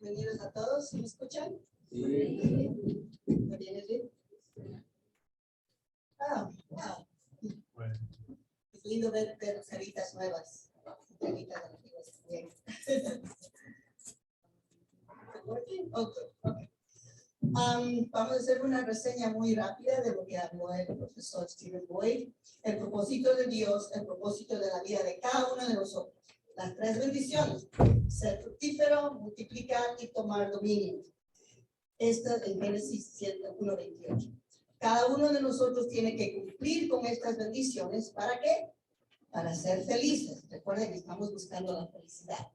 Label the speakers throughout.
Speaker 1: Bienvenidos a todos. ¿Me escuchan?
Speaker 2: Sí.
Speaker 1: ¿Me vienes bien? Wow.
Speaker 2: Bueno.
Speaker 1: Es lindo ver caritas nuevas. Caritas antiguas también. Okay. Vamos a hacer una reseña muy rápida de lo que habló el profesor Stephen Boyd. El propósito de Dios, el propósito de la vida de cada uno de nosotros. Las tres bendiciones: ser fructífero, multiplicar y tomar dominio. Esto en Génesis 1:28. Cada uno de nosotros tiene que cumplir con estas bendiciones. ¿Para qué? Para ser felices. Recuerden que estamos buscando la felicidad.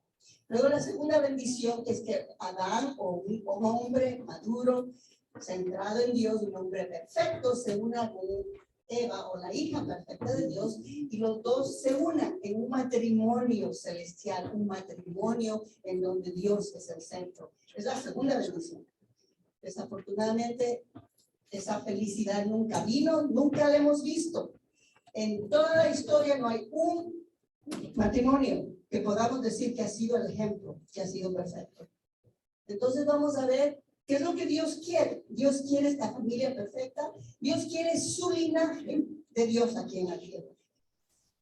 Speaker 1: Luego la segunda bendición es que Adán, o un hombre maduro, centrado en Dios, un hombre perfecto, se una con Eva, o la hija perfecta de Dios, y los dos se unan en un matrimonio celestial, un matrimonio en donde Dios es el centro. Es la segunda bendición. Desafortunadamente, esa felicidad nunca vino, nunca la hemos visto. En toda la historia no hay un matrimonio que podamos decir que ha sido el ejemplo, que ha sido perfecto. Entonces vamos a ver qué es lo que Dios quiere. Dios quiere esta familia perfecta. Dios quiere su linaje de Dios aquí en la tierra.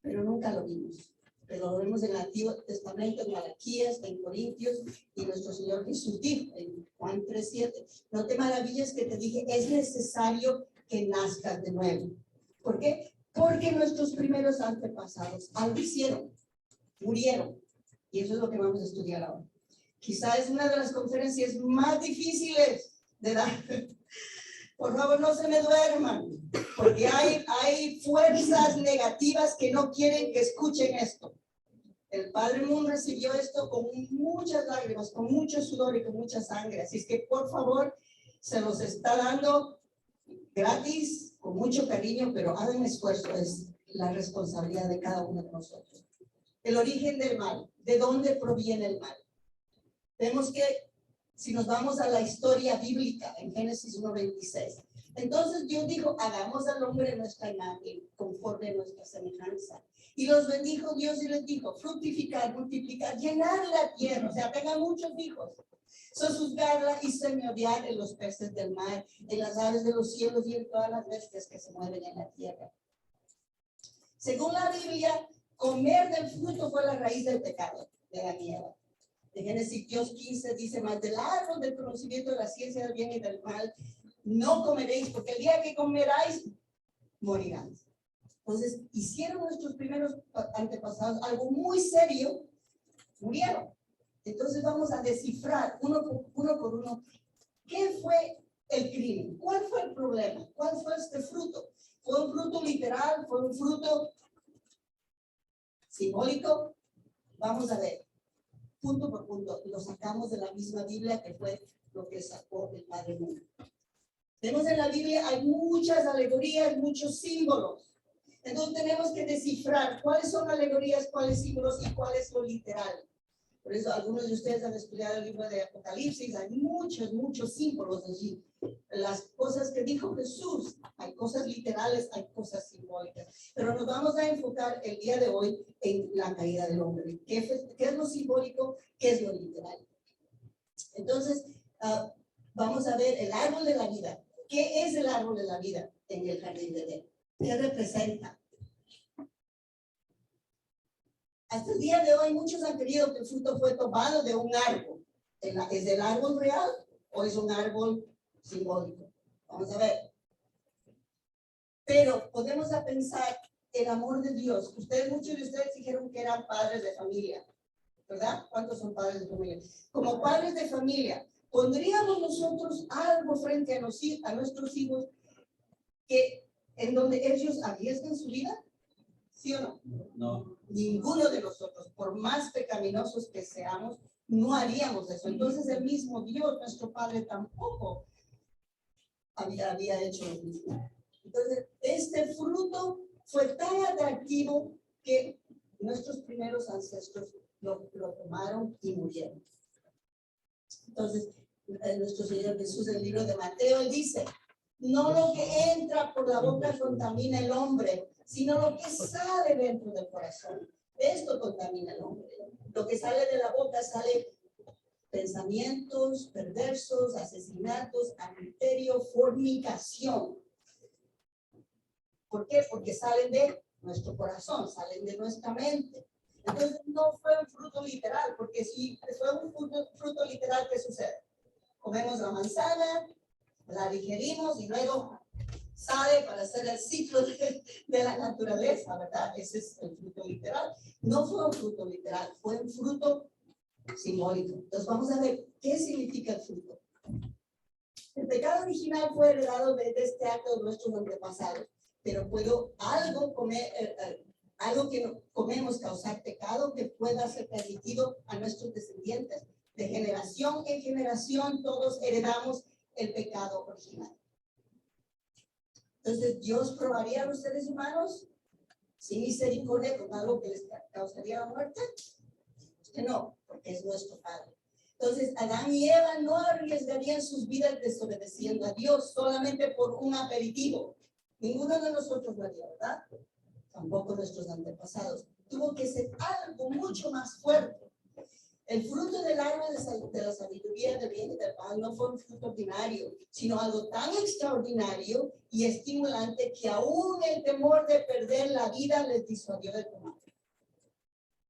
Speaker 1: Pero nunca lo vimos. Pero lo vemos en el Antiguo Testamento, en Malaquías, en Corintios, y nuestro Señor Jesús dijo en Juan 3:7, no te maravilles que te dije, es necesario que nazcas de nuevo. ¿Por qué? Porque nuestros primeros antepasados algo hicieron, murieron. Y eso es lo que vamos a estudiar ahora. Quizá es una de las conferencias más difíciles de dar. Por favor, no se me duerman, porque hay fuerzas negativas que no quieren que escuchen esto. El Padre Moon recibió esto con muchas lágrimas, con mucho sudor y con mucha sangre. Así es que, por favor, se los está dando gratis, con mucho cariño, pero hagan esfuerzo. Es la responsabilidad de cada uno de nosotros. El origen del mal. ¿De dónde proviene el mal? Vemos que si nos vamos a la historia bíblica, en Génesis 1:26, entonces Dios dijo, hagamos al hombre nuestra imagen, conforme a nuestra semejanza. Y los bendijo Dios y les dijo, fructificar, multiplicar, llenar la tierra, o sea, tengan muchos hijos, sojuzgarla y señorear en los peces del mar, en las aves de los cielos y en todas las bestias que se mueven en la tierra. Según la Biblia, comer del fruto fue la raíz del pecado de Adán y Eva. De Génesis 2:15 dice, más del árbol del conocimiento de la ciencia del bien y del mal no comeréis, porque el día que comeráis moriráis. Entonces hicieron nuestros primeros antepasados algo muy serio, murieron. Entonces vamos a descifrar uno por uno qué fue el crimen, cuál fue el problema, cuál fue este fruto. ¿Fue un fruto literal? ¿Fue un fruto simbólico? Vamos a ver. Punto por punto, lo sacamos de la misma Biblia que fue lo que sacó el Padre Moon. Vemos en la Biblia hay muchas alegorías, muchos símbolos. Entonces tenemos que descifrar cuáles son alegorías, cuáles símbolos y cuál es lo literal. Por eso algunos de ustedes han estudiado el libro de Apocalipsis, hay muchos símbolos allí. Las cosas que dijo Jesús, hay cosas literales, hay cosas simbólicas. Pero nos vamos a enfocar el día de hoy en la caída del hombre. ¿Qué es lo simbólico? ¿Qué es lo literal? Entonces, vamos a ver el árbol de la vida. ¿Qué es el árbol de la vida en el jardín de Edén? ¿Qué representa? Hasta el día de hoy muchos han creído que el fruto fue tomado de un árbol. ¿Es el árbol real o es un árbol simbólico? Vamos a ver. Pero podemos pensar el amor de Dios. Muchos de ustedes dijeron que eran padres de familia, ¿verdad? ¿Cuántos son padres de familia? Como padres de familia, ¿pondríamos nosotros algo frente a nuestros hijos que en donde ellos arriesgan su vida? ¿Sí o no?
Speaker 2: No.
Speaker 1: Ninguno de nosotros, por más pecaminosos que seamos, no haríamos eso. Entonces el mismo Dios, nuestro Padre, tampoco había hecho lo mismo. Entonces este fruto fue tan atractivo que nuestros primeros ancestros lo tomaron y murieron. Entonces nuestro Señor Jesús en el libro de Mateo, él dice, no lo que entra por la boca contamina el hombre, sino lo que sale dentro del corazón. Esto contamina al hombre. Lo que sale de la boca sale pensamientos perversos, asesinatos, adulterio, fornicación. ¿Por qué? Porque salen de nuestro corazón, salen de nuestra mente. Entonces no fue un fruto literal, porque si fue un fruto literal, ¿qué sucede? Comemos la manzana, la digerimos y luego sale para hacer el ciclo de la naturaleza, ¿verdad? Ese es el fruto literal. No fue un fruto literal, fue un fruto simbólico. Entonces vamos a ver qué significa el fruto. El pecado original fue heredado de este acto de nuestros antepasados, pero puedo algo que no comemos causar pecado que pueda ser permitido a nuestros descendientes. De generación en generación todos heredamos el pecado original. Entonces, ¿Dios probaría a los seres humanos sin misericordia con algo que les causaría la muerte? Que no, porque es nuestro Padre. Entonces, Adán y Eva no arriesgarían sus vidas desobedeciendo a Dios solamente por un aperitivo. Ninguno de nosotros lo haría, ¿verdad? Tampoco nuestros antepasados. Tuvo que ser algo mucho más fuerte. El fruto del árbol de la sabiduría del bien y del mal no fue un fruto ordinario, sino algo tan extraordinario y estimulante que aún el temor de perder la vida les disuadió de tomar.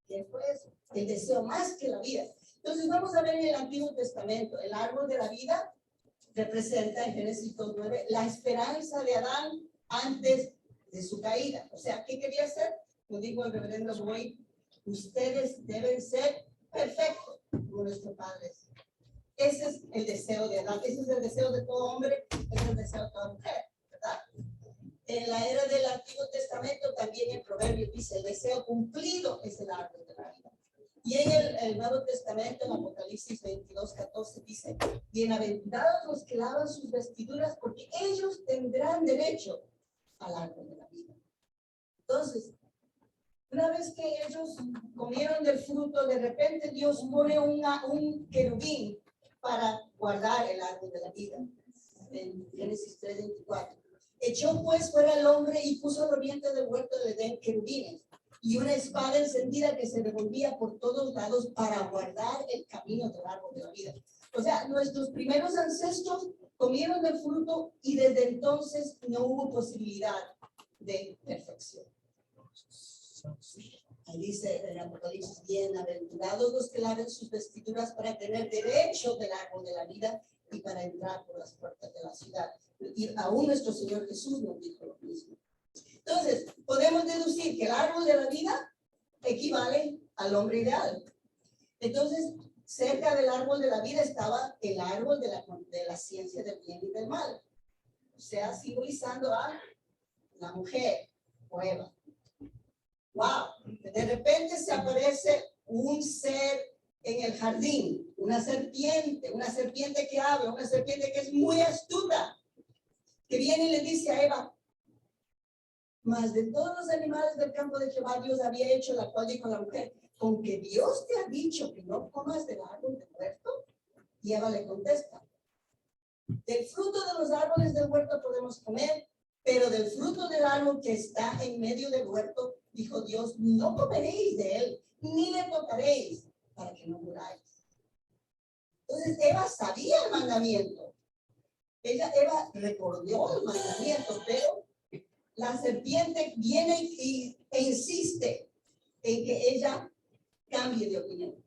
Speaker 1: ¿Qué fue eso? El deseo más que la vida. Entonces vamos a ver en el Antiguo Testamento, el árbol de la vida representa en Génesis 2:9 la esperanza de Adán antes de su caída. O sea, ¿qué quería hacer? Como dijo el reverendo Boyd, ustedes deben ser perfectos como nuestros padres. Ese es el deseo de Adán, ese es el deseo de todo hombre, ese es el deseo de toda mujer, ¿verdad? En la era del Antiguo Testamento, también en Proverbios dice, el deseo cumplido es el árbol de la vida. Y en el Nuevo Testamento, en Apocalipsis 22:14, dice, bienaventurados los que lavan sus vestiduras, porque ellos tendrán derecho al árbol de la vida. Entonces, una vez que ellos comieron del fruto, de repente Dios pone un querubín para guardar el árbol de la vida. En Génesis 3:24. Echó pues fuera el hombre y puso al oriente del huerto de Edén querubines y una espada encendida que se revolvía por todos lados para guardar el camino del árbol de la vida. O sea, nuestros primeros ancestros comieron del fruto y desde entonces no hubo posibilidad de perfección. Ahí dice en Apocalipsis, bienaventurados los que laven sus vestiduras para tener derecho del árbol de la vida y para entrar por las puertas de la ciudad. Y aún nuestro Señor Jesús nos dijo lo mismo. Entonces, podemos deducir que el árbol de la vida equivale al hombre ideal. Entonces, cerca del árbol de la vida estaba el árbol de la ciencia del bien y del mal. O sea, simbolizando a la mujer o Eva. ¡Wow! De repente se aparece un ser en el jardín, una serpiente que habla, una serpiente que es muy astuta, que viene y le dice a Eva, mas de todos los animales del campo de Jehová Dios había hecho la cual dijo la mujer, ¿con que Dios te ha dicho que no comas del árbol del huerto? Y Eva le contesta, del fruto de los árboles del huerto podemos comer, pero del fruto del árbol que está en medio del huerto, dijo Dios, no comeréis de él, ni le tocaréis, para que no muráis. Entonces Eva sabía el mandamiento. Eva recordó el mandamiento, pero la serpiente viene e insiste en que ella cambie de opinión.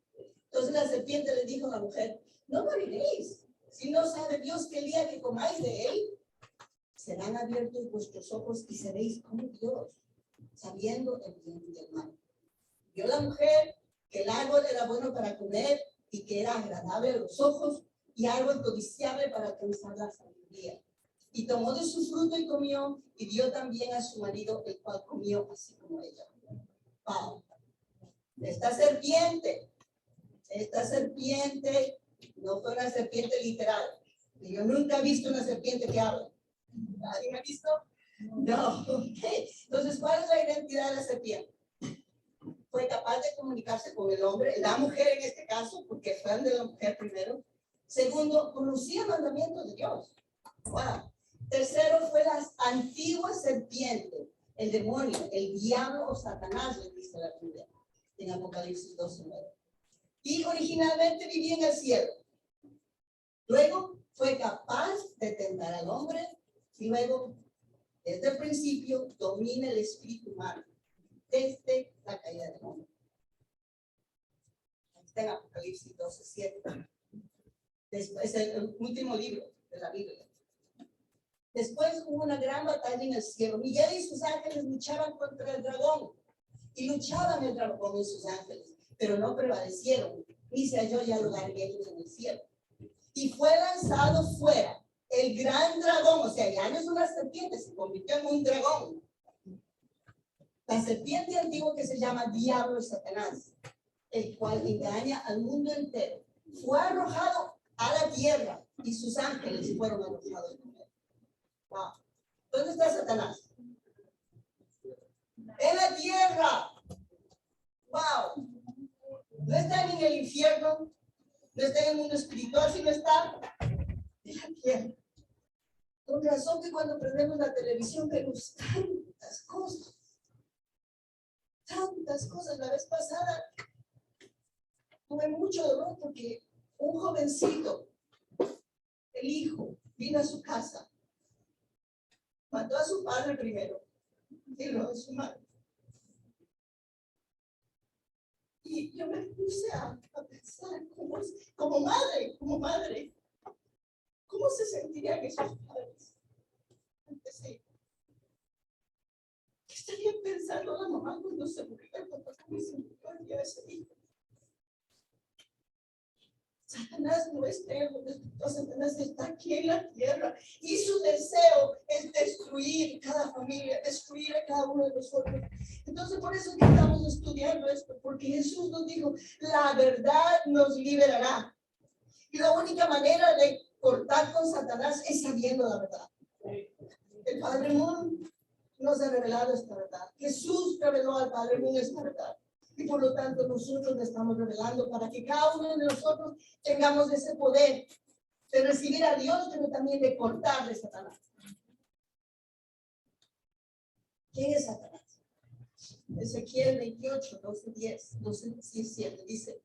Speaker 1: Entonces la serpiente le dijo a la mujer, no moriréis, si no sabe Dios que el día que comáis de él, serán abiertos vuestros ojos y seréis como Dios, sabiendo el bien y el mal. Vio la mujer que el árbol era bueno para comer y que era agradable a los ojos y árbol codiciable para alcanzar la sabiduría. Y tomó de su fruto y comió, y dio también a su marido, el cual comió así como ella. Wow. Esta serpiente no fue una serpiente literal. Yo nunca he visto una serpiente que habla. ¿Alguien ha visto? No. Okay. Entonces, ¿cuál es la identidad de la serpiente? Fue capaz de comunicarse con el hombre, la mujer en este caso, porque fue de la mujer primero. Segundo, conocía el mandamiento de Dios. Wow. Tercero, fue la antigua serpiente, el demonio, el diablo o Satanás, le dice la Biblia en Apocalipsis 12:9. y originalmente vivía en el cielo. Luego fue capaz de tentar al hombre y luego, desde el principio, domina el espíritu humano desde la caída del hombre. Está en Apocalipsis 12:7. Después, el último libro de la Biblia. Después hubo una gran batalla en el cielo. Miguel y sus ángeles luchaban contra el dragón. Y luchaban el dragón y sus ángeles, pero no prevalecieron, ni se halló ya lugar en ellos en el cielo. Y fue lanzado fuera el gran dragón, o sea, ya no es una serpiente, se convirtió en un dragón. La serpiente antigua que se llama Diablo y Satanás, el cual engaña al mundo entero. Fue arrojado a la tierra y sus ángeles fueron arrojados con él. Wow. ¿Dónde está Satanás? En la tierra. Wow. No está en el infierno, no está en el mundo espiritual, sino está en la tierra. Con razón que cuando prendemos la televisión vemos tantas cosas. Tantas cosas. La vez pasada tuve mucho dolor porque un jovencito, el hijo, vino a su casa, mató a su padre primero y luego a su madre. Y yo me puse a pensar como madre, ¿cómo se sentirían esos padres? Empecé. ¿Qué estaría pensando la mamá cuando se murió el papá? ¿Cómo se murió ese hijo? Satanás no está en el mundo espiritual, Satanás está aquí en la tierra y su deseo es destruir cada familia, destruir a cada uno de nosotros. Entonces por eso que estamos estudiando esto, porque Jesús nos dijo, la verdad nos liberará. Y la única manera de cortar con Satanás es sabiendo la verdad. El Padre Moon nos ha revelado esta verdad. Jesús reveló al Padre Moon esta verdad. Y por lo tanto nosotros le estamos revelando para que cada uno de nosotros tengamos ese poder de recibir a Dios, pero también de cortar de Satanás. ¿Quién es Satanás? Ezequiel 28, 12:10, 12:17 dice,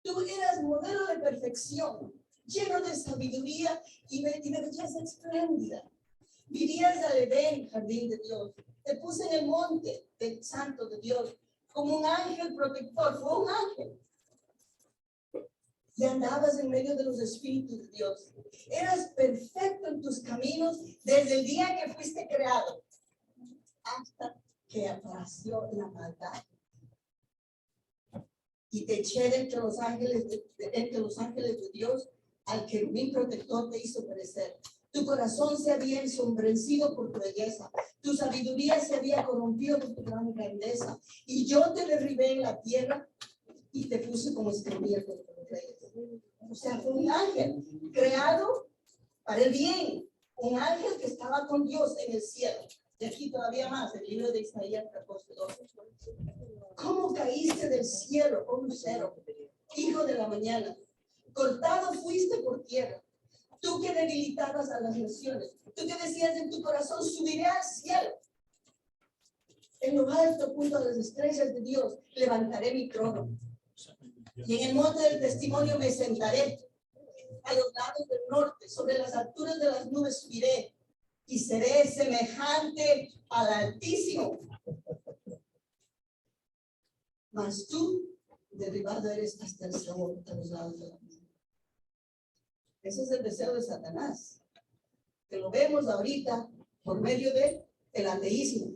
Speaker 1: tú eras modelo de perfección, lleno de sabiduría y de belleza espléndida. Vivías al Edén, jardín de Dios. Te puse en el monte del santo de Dios como un ángel protector. Fue un ángel. Y andabas en medio de los espíritus de Dios. Eras perfecto en tus caminos desde el día que fuiste creado hasta que apareció la maldad. Y te eché entre los ángeles de Dios, al querubín protector te hizo perecer. Tu corazón se había ensombrecido por tu belleza. Tu sabiduría se había corrompido por tu gran grandeza. Y yo te derribé en la tierra y te puse como escribir contra los reyes. O sea, fue un ángel creado para el bien. Un ángel que estaba con Dios en el cielo. Y aquí todavía más, el libro de Isaías 14:12. ¿Cómo caíste del cielo, oh lucero, hijo de la mañana? Cortado fuiste por tierra. Tú que debilitabas a las naciones, tú que decías en tu corazón, subiré al cielo. En lo alto, junto a las estrellas de Dios, levantaré mi trono. Y en el monte del testimonio me sentaré. A los lados del norte, sobre las alturas de las nubes subiré. Y seré semejante al Altísimo. Mas tú, derribado eres hasta el Seol, a los lados de la nube. Ese es el deseo de Satanás, que lo vemos ahorita por medio del ateísmo.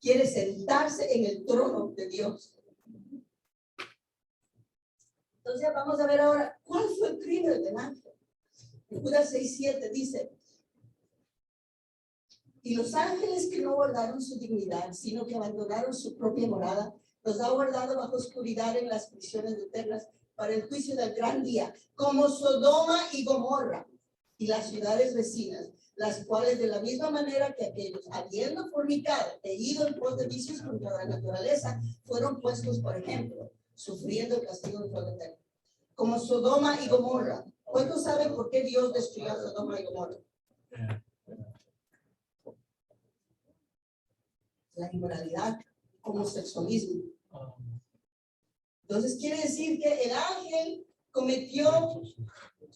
Speaker 1: Quiere sentarse en el trono de Dios. Entonces vamos a ver ahora, ¿cuál fue el crimen del ángel? En Judas 6:7 dice, y los ángeles que no guardaron su dignidad, sino que abandonaron su propia morada, los ha guardado bajo oscuridad en las prisiones eternas, para el juicio del gran día, como Sodoma y Gomorra y las ciudades vecinas, las cuales de la misma manera que aquellos, habiendo fornicado e ido en pos de vicios contra la naturaleza, fueron puestos por ejemplo, sufriendo el castigo de fuego eterno. Como Sodoma y Gomorra. ¿Cuántos saben por qué Dios destruyó a Sodoma y Gomorra? La inmoralidad, homosexualismo. Entonces quiere decir que el ángel cometió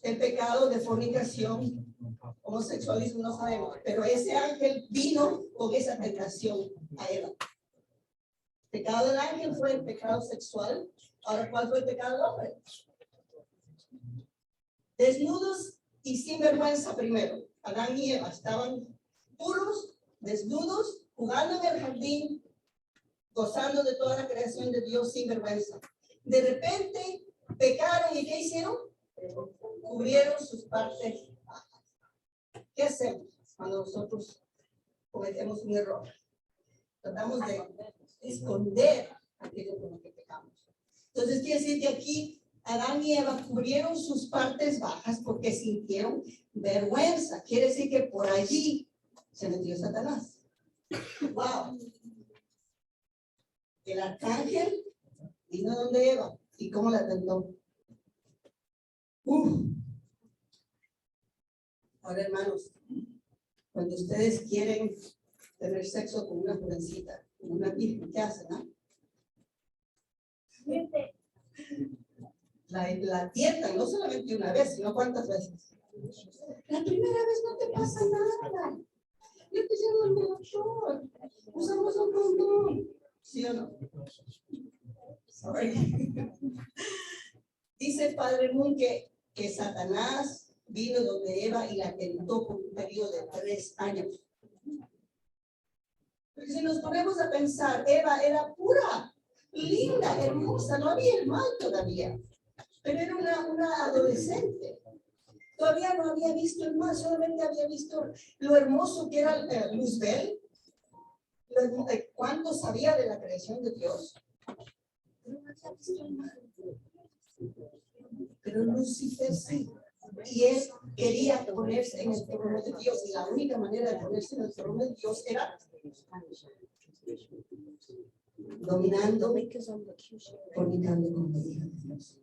Speaker 1: el pecado de fornicación, homosexualismo, no sabemos, pero ese ángel vino con esa tentación a Eva. El pecado del ángel fue el pecado sexual. Ahora, ¿cuál fue el pecado del hombre? Desnudos y sin vergüenza primero. Adán y Eva estaban puros, desnudos, jugando en el jardín, gozando de toda la creación de Dios sin vergüenza. De repente pecaron y ¿qué hicieron? Cubrieron sus partes bajas. ¿Qué hacemos cuando nosotros cometemos un error? Tratamos de esconder aquello con lo que pecamos. Entonces quiere decir que aquí Adán y Eva cubrieron sus partes bajas porque sintieron vergüenza. Quiere decir que por allí se metió Satanás. Wow. El arcángel vino donde Eva. ¿Y cómo la tentó? Ahora, hermanos, cuando ustedes quieren tener sexo con una jovencita, con una virgen, ¿qué hacen? La tientan, no solamente una vez, sino cuántas veces. La primera vez no te pasa nada. Yo te llevo al doctor. Usamos un condón. ¿Sí o no? Sorry. Dice el Padre Moon que Satanás vino donde Eva y la tentó por un periodo de 3 años. Porque si nos ponemos a pensar, Eva era pura, linda, hermosa, no había el mal todavía, pero era una adolescente. Todavía no había visto el mal, solamente había visto lo hermoso que era Luzbel, cuánto sabía de la creación de Dios. Pero no había visto el mal. Pero Lucifer sí. Y él quería ponerse en el trono de Dios. Y la única manera de ponerse en el trono de Dios era dominando, fornicando con la hija de Dios.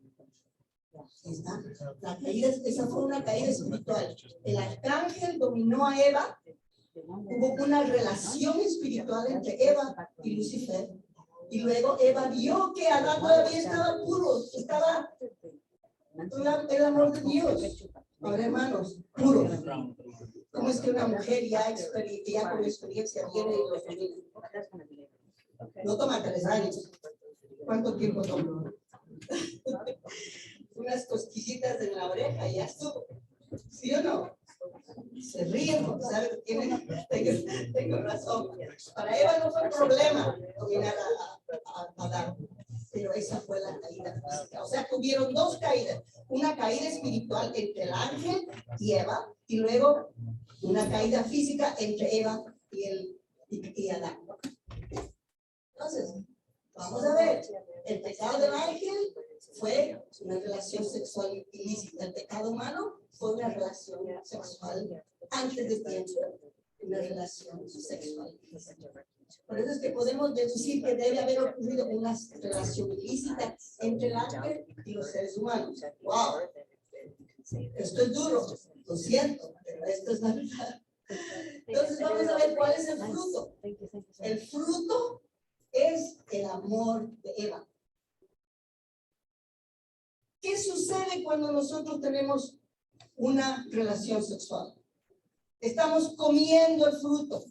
Speaker 1: ¿Está? La caída, esa fue una caída espiritual. El arcángel dominó a Eva. Hubo una relación espiritual entre Eva y Lucifer. Y luego Eva vio que Adán todavía estaba puro, estaba el amor de Dios. Ahora, hermanos, puro. ¿Cómo es que una mujer ya con experiencia viene y lo domina? No toma 3 años. ¿Cuánto tiempo toma? Unas cosquillitas en la oreja y ya estuvo. ¿Sí o no? Se ríen porque saben que tengo razón. Para Eva no fue problema dominar a Adán, pero esa fue la caída física. O sea, tuvieron 2 caídas. Una caída espiritual entre el ángel y Eva, y luego una caída física entre Eva y Adán. Entonces, vamos a ver. El pecado del ángel fue una relación sexual ilícita. El pecado humano fue una relación sexual antes de tiempo, una relación sexual ilícita. Por eso es que podemos deducir que debe haber ocurrido una relación ilícita entre el ángel y los seres humanos. ¡Wow! Esto es duro, lo siento, pero esto es la verdad. Entonces vamos a ver cuál es el fruto. El fruto es el amor de Eva. ¿Qué sucede cuando nosotros tenemos una relación sexual? Estamos comiendo el fruto.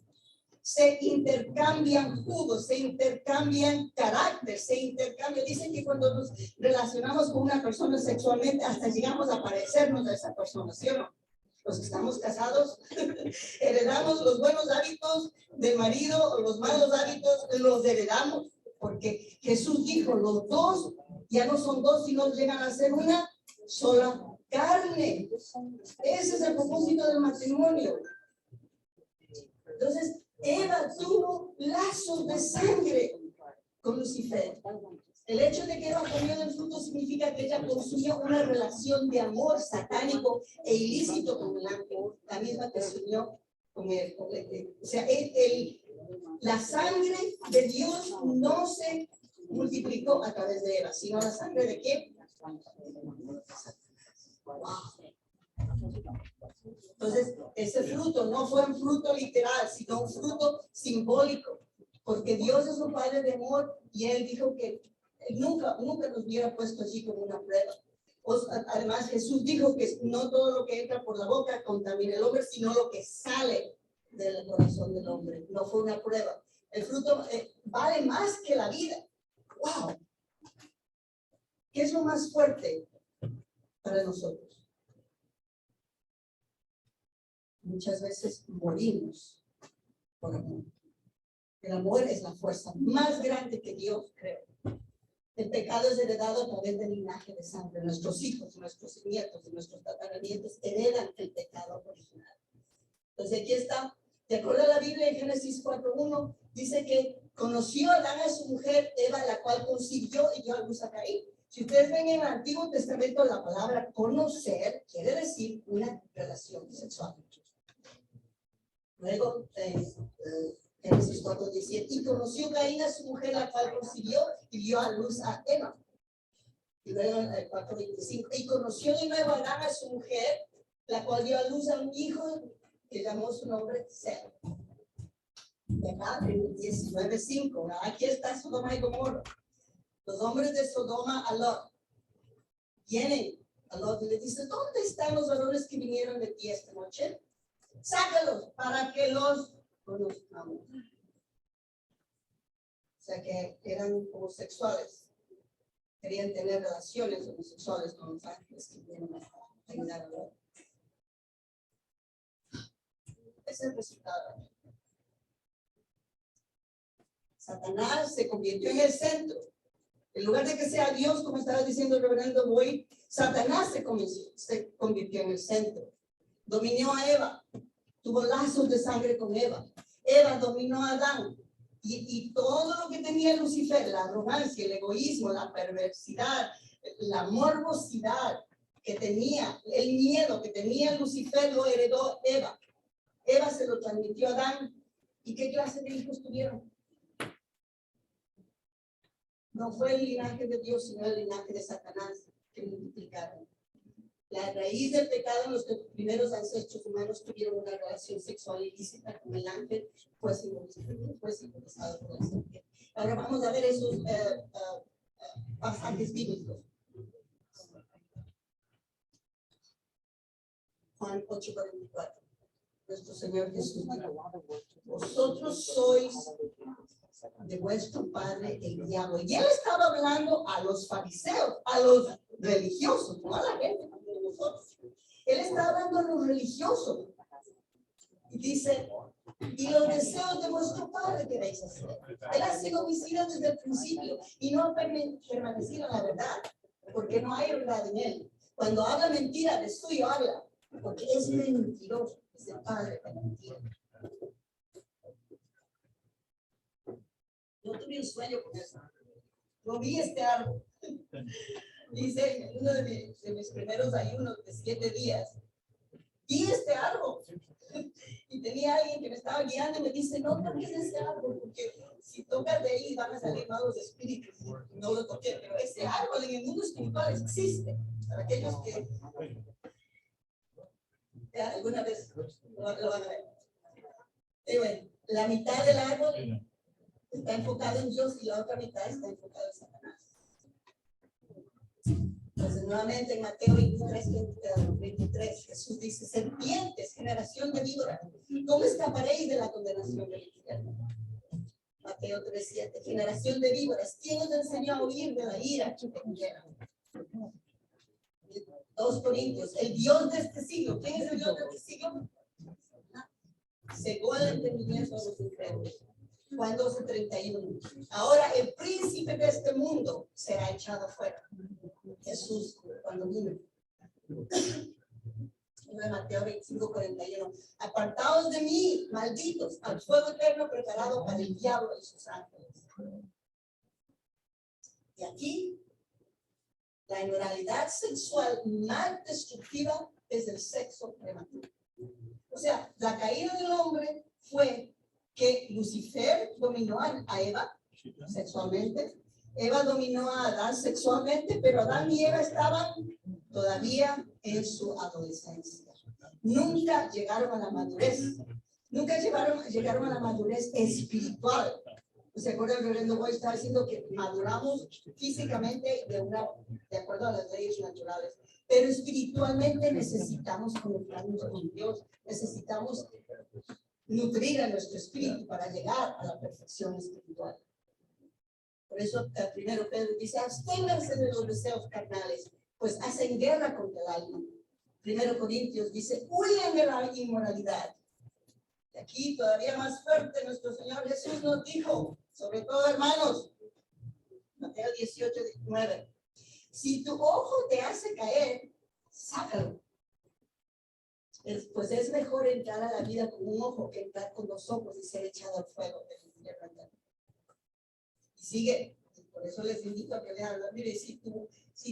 Speaker 1: Se intercambian jugos, se intercambian carácter, se intercambian. Dicen que cuando nos relacionamos con una persona sexualmente, hasta llegamos a parecernos a esa persona, ¿sí o no? Los que estamos casados, heredamos los buenos hábitos del marido o los malos hábitos, los heredamos. Porque Jesús dijo, los dos ya no son 2, sino llegan a ser una sola carne. Ese es el propósito del matrimonio. Entonces, Eva tuvo lazos de sangre con Lucifer. El hecho de que Eva comió del fruto significa que ella consumió una relación de amor satánico e ilícito con el ángel, la misma que se unió con él. O sea, la sangre de Dios no se multiplicó a través de Eva, sino la sangre de ¿qué? Wow. Entonces, ese fruto no fue un fruto literal, sino un fruto simbólico, porque Dios es un padre de amor y él dijo que nunca nos hubiera puesto allí como una prueba. Además, Jesús dijo que no todo lo que entra por la boca contamina al hombre, sino lo que sale del corazón del hombre. No fue una prueba. El fruto vale más que la vida. ¡Wow! ¿Qué es lo más fuerte para nosotros? Muchas veces morimos por amor. El amor es la fuerza más grande que Dios creó. El pecado es heredado a través del linaje de sangre. Nuestros hijos, nuestros nietos y nuestros tataranietos heredan el pecado original. Entonces aquí está, de acuerdo a la Biblia en Génesis 4:1, dice que conoció Adán a su mujer Eva, la cual concibió y dio a luz a Caín. Si ustedes ven en el Antiguo Testamento, la palabra conocer quiere decir una relación sexual. Luego, Génesis 4:17, y conoció Caín a su mujer, la cual concibió y dio a luz a Eva. Y luego en el 4:25, y conoció de nuevo Adán a su mujer, la cual dio a luz a un hijo que llamó su nombre Seth. En 19:5, aquí está Sodoma y Gomorra. Los hombres de Sodoma a Lot vienen a Lot y le dicen, ¿dónde están los varones que vinieron de ti esta noche? Sácalos para que los conozcamos. O sea que eran homosexuales. Querían tener relaciones homosexuales con los ángeles que vinieron a ayudar a Lot. Ese es el resultado. Satanás se convirtió en el centro. En lugar de que sea Dios, como estaba diciendo el reverendo Boyd, Satanás se convirtió en el centro. Dominó a Eva. Tuvo lazos de sangre con Eva. Eva dominó a Adán. Y todo lo que tenía Lucifer, la arrogancia, el egoísmo, la perversidad, la morbosidad que tenía, el miedo que tenía Lucifer, lo heredó Eva. Eva se lo transmitió a Adán. ¿Y qué clase de hijos tuvieron? No fue el linaje de Dios, sino el linaje de Satanás que multiplicaron. La raíz del pecado, los primeros ancestros humanos tuvieron una relación sexual ilícita con el ángel, fue simbolizado por la serpiente. Ahora vamos a ver esos pasajes bíblicos. Juan 8:44. Nuestro Señor Jesús dijo, vosotros sois de vuestro padre el diablo. Y él estaba hablando a los fariseos, a los religiosos, no a la gente como nosotros. Él está hablando a los religiosos. Y dice, y los deseos de vuestro padre queréis hacer. Él ha sido homicida desde el principio y no ha permanecido en la verdad, porque no hay verdad en él. Cuando habla mentira, de suyo habla, porque es mentiroso, es el padre de la mentira. Yo tuve un sueño con eso. Yo vi este árbol. Dice, en uno de mis primeros ayunos de 7 días, vi este árbol. Y tenía alguien que me estaba guiando y me dice, no toques ese árbol, porque si tocas de ahí van a salir malos espíritus. No lo toqué, pero ese árbol en el mundo espiritual existe. Para aquellos que alguna vez lo van a ver. Y bueno, la mitad del árbol está enfocado en Dios y la otra mitad está enfocada en Satanás. Entonces, nuevamente en Mateo 23, Jesús dice, serpientes, generación de víboras, ¿cómo escaparéis de la condenación del infierno? Mateo 3:7, generación de víboras, ¿quién os enseñó a huir de la ira que vendrá? 2 Corintios, el Dios de este siglo, ¿quién es el Dios de este siglo? Cegó el entendimiento de los incrédulos. Juan 12:31. Ahora el príncipe de este mundo será echado fuera. Jesús cuando vino. En Mateo 25:41. Apartaos de mí, malditos, al fuego eterno preparado para el diablo y sus ángeles. Y aquí, la inmoralidad sexual más destructiva es el sexo prematuro. O sea, la caída del hombre fue que Lucifer dominó a Eva sexualmente, Eva dominó a Adán sexualmente, pero Adán y Eva estaban todavía en su adolescencia. Nunca llegaron a la madurez, nunca llegaron a la madurez espiritual. ¿Se acuerdan? El reverendo Boyd estaba diciendo que maduramos físicamente de acuerdo a las leyes naturales, pero espiritualmente necesitamos conectarnos con Dios, necesitamos nutrir a nuestro espíritu para llegar a la perfección espiritual. Por eso, primero Pedro dice, absténganse de los deseos carnales, pues hacen guerra contra el alma. Primero Corintios dice, huyan de la inmoralidad. Y aquí todavía más fuerte nuestro Señor Jesús nos dijo, sobre todo hermanos, Mateo 18:19, si tu ojo te hace caer, sácalo. Pues es mejor entrar a la vida con un ojo que entrar con dos ojos y ser echado al fuego del infierno. Y sigue, por eso les invito a que lean. Mire, si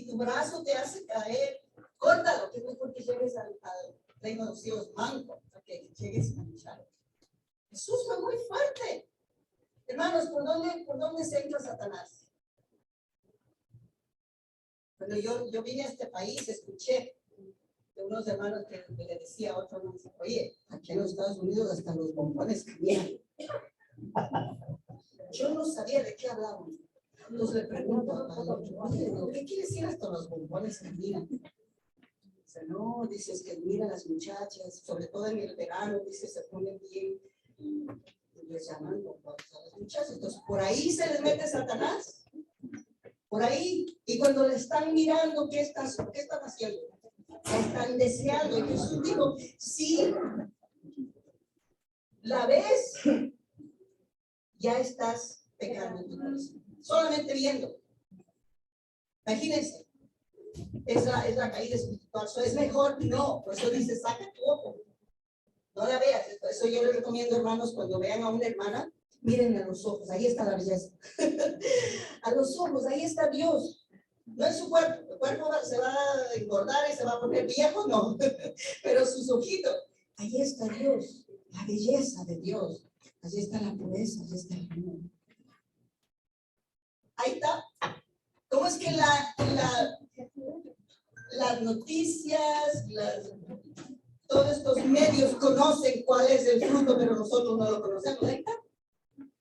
Speaker 1: tu brazo te hace caer, córtalo, que es mejor que llegues al reino de los cielos manco, a que llegues manchado. Jesús fue muy fuerte. Hermanos, ¿por dónde se entra Satanás? Cuando yo vine a este país, escuché de unos hermanos que le decía a otro, oye, aquí en los Estados Unidos hasta los bombones caminan. Yo no sabía de qué hablaban. Entonces le pregunto al otro, ¿qué quiere decir hasta los bombones caminan? Dice, no, dices que mira las muchachas, sobre todo en el verano, dice, se ponen bien, les llaman bombones a las muchachas. Entonces, por ahí se les mete Satanás. Por ahí. Y cuando le están mirando, ¿qué están haciendo? Están deseando. Y Jesús dijo, si la ves, ya estás pecando en tu corazón. Solamente viendo. Imagínense. Es la caída espiritual. So, es mejor no. Por eso dice, saca tu ojo. No la veas. Por eso yo les recomiendo, hermanos, cuando vean a una hermana, miren a los ojos. Ahí está la belleza. A los ojos, ahí está Dios. No es su cuerpo. El cuerpo se va a engordar y se va a poner viejo, no. Pero sus ojitos, ahí está Dios. La belleza de Dios. Allí está la pureza, allí está el amor. Ahí está. ¿Cómo es que las noticias, todos estos medios conocen cuál es el fruto, pero nosotros no lo conocemos? Ahí está.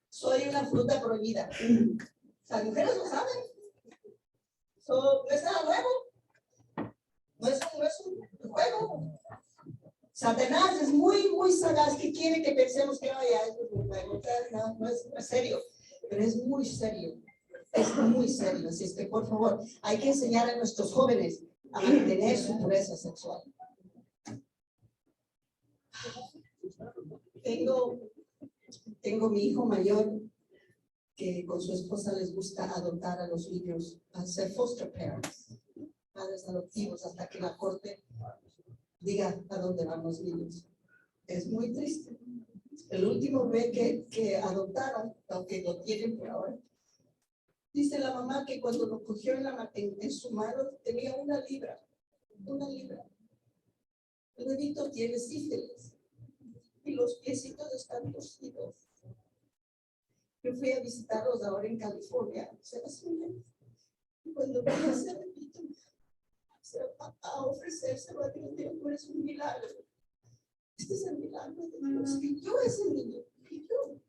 Speaker 1: Soy una fruta prohibida. Las mujeres lo saben. No es nada nuevo. No es un juego. Satanás es muy, muy sagaz, que quiere que pensemos que vaya, esto es un juego. No es serio, pero es muy serio. Es muy serio. Así es que, por favor, hay que enseñar a nuestros jóvenes a mantener su pureza sexual. Tengo mi hijo mayor que con su esposa les gusta adoptar a los niños, a ser foster parents, padres adoptivos, hasta que la corte diga a dónde van los niños. Es muy triste. El último bebé que adoptaron, aunque lo tienen por ahora, dice la mamá que cuando lo cogió en su mano tenía 1 libra. 1 libra. El bebito tiene sífilis y los piecitos están torcidos. Yo fui a visitarlos ahora en California, y cuando vi a ese bebito, a ofrecérselo a Dios, digo, tú eres un milagro. Este es el milagro de Dios. Y yo ese niño, y yo.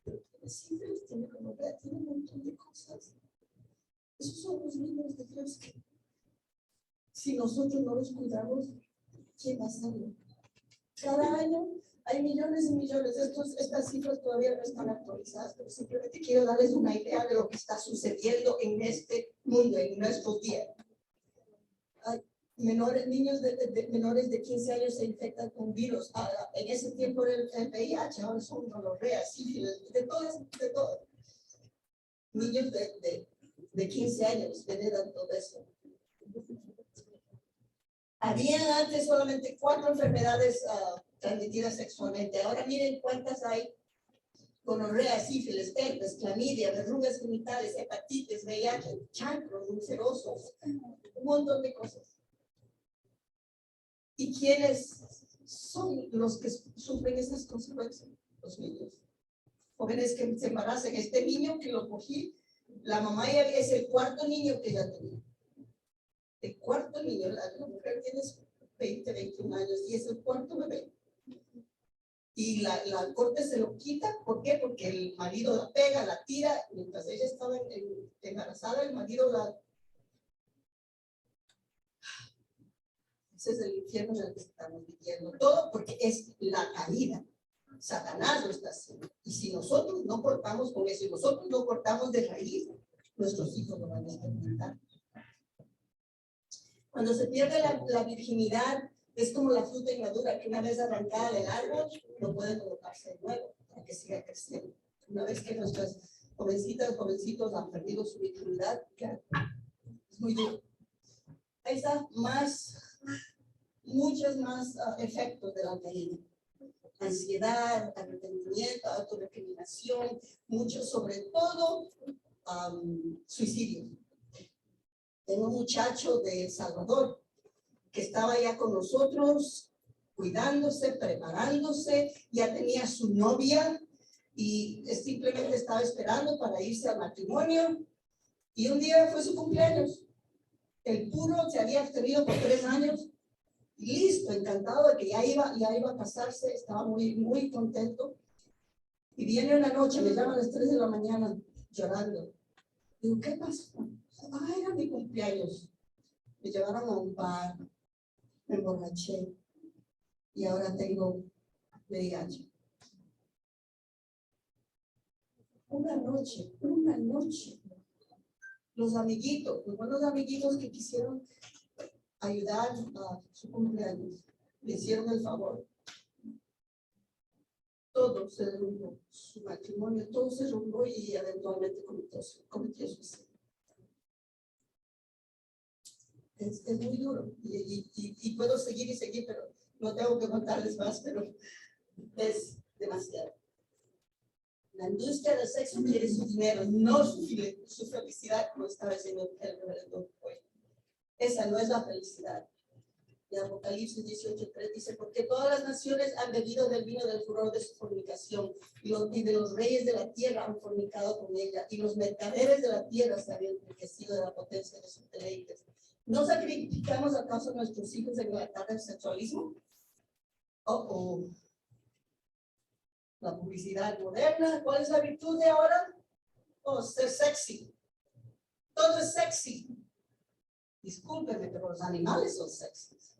Speaker 1: Pero tiene sífilis, tiene gonorrea, tiene un montón de cosas. Esos son los niños de Dios que, si nosotros no los cuidamos, ¿quién va a hacerlo? Cada año hay millones y millones. Estas cifras todavía no están actualizadas, pero simplemente quiero darles una idea de lo que está sucediendo en este mundo, en nuestros días. Niños menores de 15 años se infectan con virus. En ese tiempo el VIH, ahora son gonorrea, sífilis, de todo. Niños de 15 años veneran todo eso. Había antes solamente 4 enfermedades transmitidas sexualmente. Ahora miren cuántas hay: gonorrea, sífilis, herpes, clamidia, verrugas genitales, hepatitis, VIH, chancros, ulcerosos, un montón de cosas. ¿Y quiénes son los que sufren esas consecuencias? Los niños. Jóvenes que se embarazan. Este niño que lo cogí, la mamá ya es el 4º niño que ya tenía. El 4º niño, la mujer tiene 20, 21 años y es el 4º bebé. y la corte se lo quita. ¿Por qué? Porque el marido la pega, la tira. Mientras ella estaba embarazada, el marido la... Ese es el infierno en el que estamos viviendo. Todo porque es la caída. Satanás lo está haciendo. Y si nosotros no cortamos con eso, y nosotros no cortamos de raíz, nuestros hijos lo van a experimentar. Cuando se pierde la virginidad, es como la fruta inmadura, que una vez arrancada del árbol, no puede colocarse de nuevo, para que siga creciendo. Una vez que nuestras jovencitas, jovencitos han perdido su virginidad, ya es muy duro. Ahí está muchos más efectos de la caída. Ansiedad, arrepentimiento, autorrecriminación, mucho, sobre todo suicidio. Tengo un muchacho de El Salvador que estaba ya con nosotros, cuidándose, preparándose, ya tenía su novia y simplemente estaba esperando para irse al matrimonio. Y un día fue su cumpleaños. El puro se había abstenido por 3 años. Listo, encantado de que ya iba a casarse, estaba muy contento. Y viene una noche, me llama a las 3 de la mañana llorando. Digo, ¿qué pasó? Era mi cumpleaños. Me llevaron a un bar, me emborraché y ahora tengo VIH. Una noche. Los amiguitos, los buenos amiguitos que quisieron ayudar a su cumpleaños, le hicieron el favor. Todo se derrumbó, su matrimonio, todo se derrumbó y eventualmente cometió suicidio. Es muy duro y puedo seguir, pero no tengo que contarles más, pero es demasiado. La industria del sexo quiere su dinero, no su felicidad, como estaba diciendo el reverendo hoy. Esa no es la felicidad. Y Apocalipsis 18:3 dice, porque todas las naciones han bebido del vino del furor de su fornicación, y de los reyes de la tierra han fornicado con ella, y los mercaderes de la tierra se habían enriquecido de la potencia de sus deleites. ¿No sacrificamos acaso a nuestros hijos en la tarde del sexualismo? La publicidad moderna, ¿cuál es la virtud de ahora? Ser sexy. Todo es sexy. Discúlpenme, pero los animales son sexys.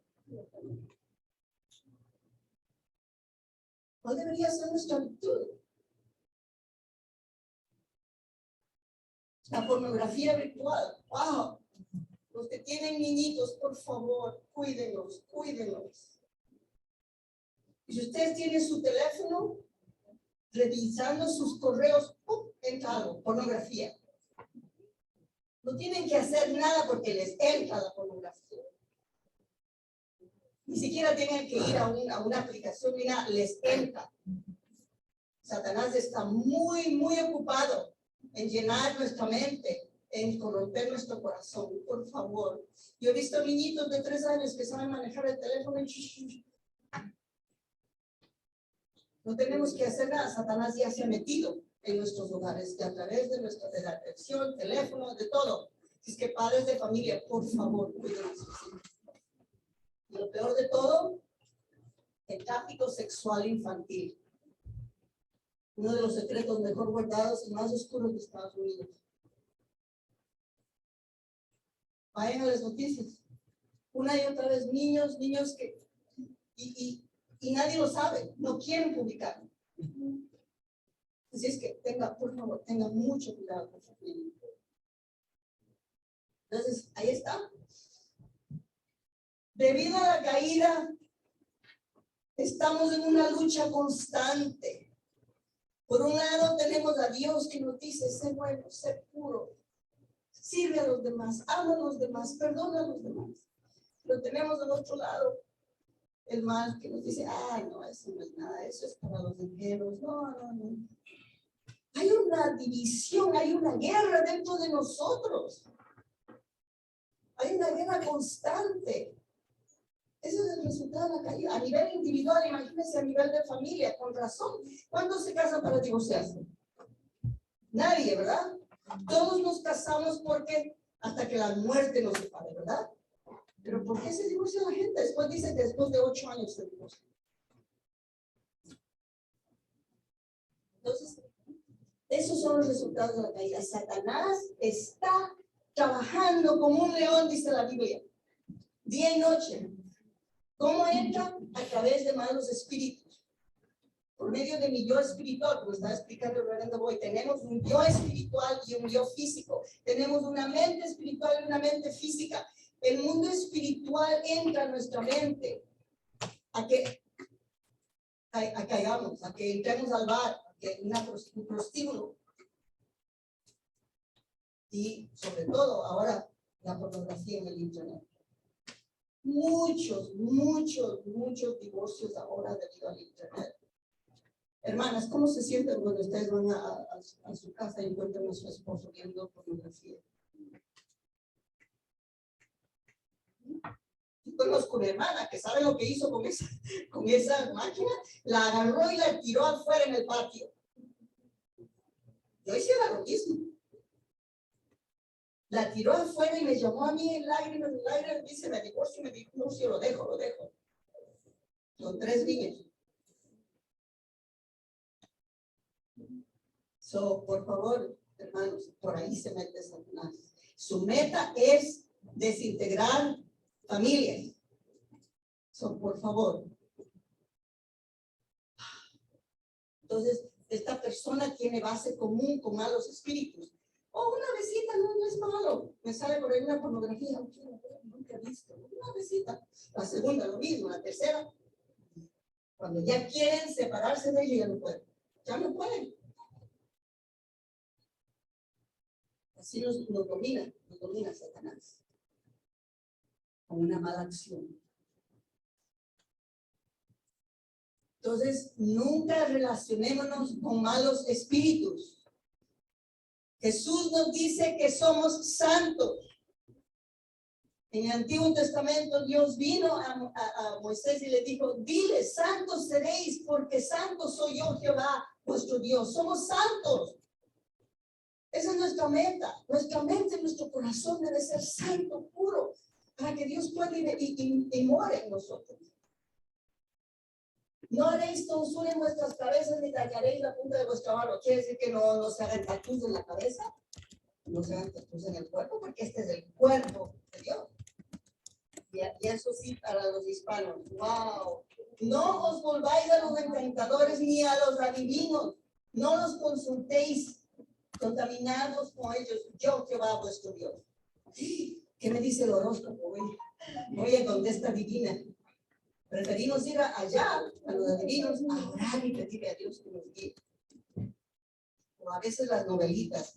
Speaker 1: ¿Cuál debería ser nuestra virtud? La pornografía virtual. ¡Wow! Los que tienen niñitos, por favor, cuídenlos. Y si ustedes tienen su teléfono, revisando sus correos, entra algo, pornografía. No tienen que hacer nada porque les entra la pornografía. Ni siquiera tienen que ir a una aplicación, mira, les entra. Satanás está muy ocupado en llenar nuestra mente, en corromper nuestro corazón. Por favor. Yo he visto niñitos de 3 años que saben manejar el teléfono y no tenemos que hacer nada. Satanás ya se ha metido en nuestros hogares y a través de la atención, teléfono, de todo. Si es que padres de familia, por favor, cuiden a sus hijos. Y lo peor de todo, el tráfico sexual infantil. Uno de los secretos mejor guardados y más oscuros de Estados Unidos. Vayan a las noticias. Una y otra vez, niños que... Y nadie lo sabe, no quieren publicarlo. Así es que por favor, tenga mucho cuidado con su niño. Entonces, ahí está. Debido a la caída, estamos en una lucha constante. Por un lado tenemos a Dios que nos dice, sé bueno, sé puro, sirve a los demás, ama a los demás, perdona a los demás. Pero tenemos del otro lado el mal que nos dice, no, eso no es nada, eso es para los ingenuos. No. Hay una división, hay una guerra dentro de nosotros. Hay una guerra constante. Ese es el resultado de la caída. A nivel individual, imagínense a nivel de familia, con razón. ¿Cuántos se casan para divorciarse? Nadie, ¿verdad? Todos nos casamos porque hasta que la muerte nos separe, ¿verdad? Pero ¿por qué se divorcia la gente? Después dice que después de 8 años se divorcia. Entonces, esos son los resultados de la caída. Satanás está trabajando como un león, dice la Biblia, día y noche. ¿Cómo entra? A través de malos espíritus. Por medio de mi yo espiritual, como estaba explicando el reverendo Boy, tenemos un yo espiritual y un yo físico. Tenemos una mente espiritual y una mente física. El mundo espiritual entra a nuestra mente a que caigamos, a que entremos al bar, a que un prostíbulo. Y sobre todo ahora la pornografía en el internet. Muchos divorcios ahora debido al internet. Hermanas, ¿cómo se sienten cuando ustedes van a su casa y encuentran a su esposo viendo pornografía? Yo conozco una hermana que sabe lo que hizo con esa máquina, la agarró y la tiró afuera en el patio. Yo hiciera lo mismo. La tiró afuera y me llamó a mí en lágrimas, dice, me divorcio, lo dejo. Son 3 niños. Por favor, hermanos, por ahí se mete Satanás. Su meta es desintegrar familias. Por favor. Entonces, esta persona tiene base común con malos espíritus. Una besita no es malo. Me sale por ahí una pornografía. Nunca he visto. Una besita. La segunda, lo mismo. La tercera. Cuando ya quieren separarse de ella, ya no pueden. Ya no pueden. Así nos domina Satanás. Con una mala acción. Entonces, nunca relacionémonos con malos espíritus. Jesús nos dice que somos santos. En el Antiguo Testamento, Dios vino a Moisés y le dijo, dile, santos seréis, porque santo soy yo, Jehová, vuestro Dios. Somos santos. Esa es nuestra meta. Nuestra mente, nuestro corazón debe ser santo, puro, para que Dios pueda y more en nosotros. No haréis tonsura en vuestras cabezas ni dañaréis la punta de vuestra mano. Quiere decir que no se hagan tatuajes en la cabeza, no se hagan tatuajes en el cuerpo, porque este es el cuerpo de Dios. Y eso sí, para los hispanos. ¡Wow! No os volváis a los encantadores ni a los adivinos. No los consultéis, contaminados con ellos. Yo, Jehová, vuestro Dios. ¿Qué me dice el horóscopo? Oye, contesta divina. Preferimos ir allá, a los adivinos, a orar y pedirle a Dios que nos guíe. O a veces las novelitas.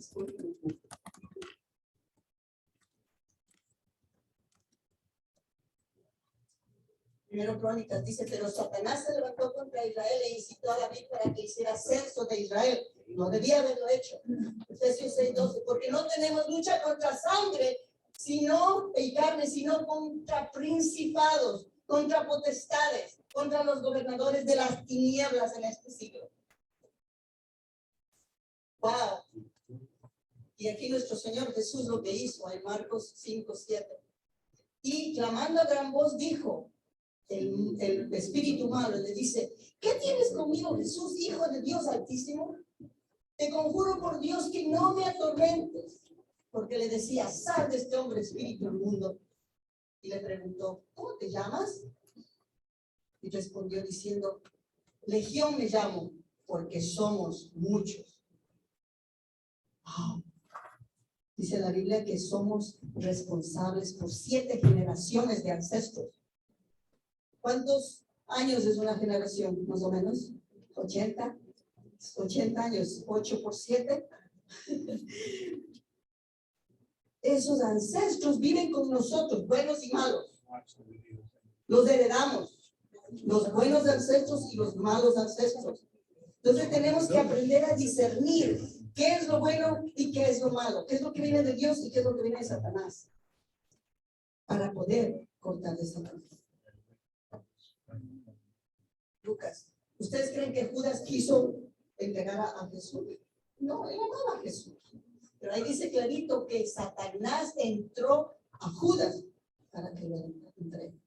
Speaker 1: Primero Crónicas dice, pero Satanás se levantó contra Israel e incitó a David para que hiciera censo de Israel. No debía haberlo hecho. Efesios 6:12, porque no tenemos lucha contra sangre y carne, sino contra principados, contra potestades, contra los gobernadores de las tinieblas en este siglo. Wow. Y aquí nuestro Señor Jesús lo que hizo en Marcos 5:7. Y clamando a gran voz dijo, el espíritu malo le dice, ¿qué tienes conmigo, Jesús, Hijo de Dios Altísimo? Te conjuro por Dios que no me atormentes. Porque le decía, sal de este hombre, espíritu inmundo. Y le preguntó, ¿cómo te llamas? Y respondió diciendo, Legión me llamo, porque somos muchos. Wow. Dice la Biblia que somos responsables por 7 generaciones de ancestros. ¿Cuántos años es una generación, más o menos? 80 años, 8 por 7. Esos ancestros viven con nosotros, buenos y malos. Los heredamos, los buenos ancestros y los malos ancestros. Entonces tenemos que aprender a discernir qué es lo bueno y qué es lo malo, qué es lo que viene de Dios y qué es lo que viene de Satanás, para poder cortar de Satanás. Lucas, ¿ustedes creen que Judas quiso entregar a Jesús? No, él amaba a Jesús. Pero ahí dice clarito que Satanás entró a Judas para que lo entregue.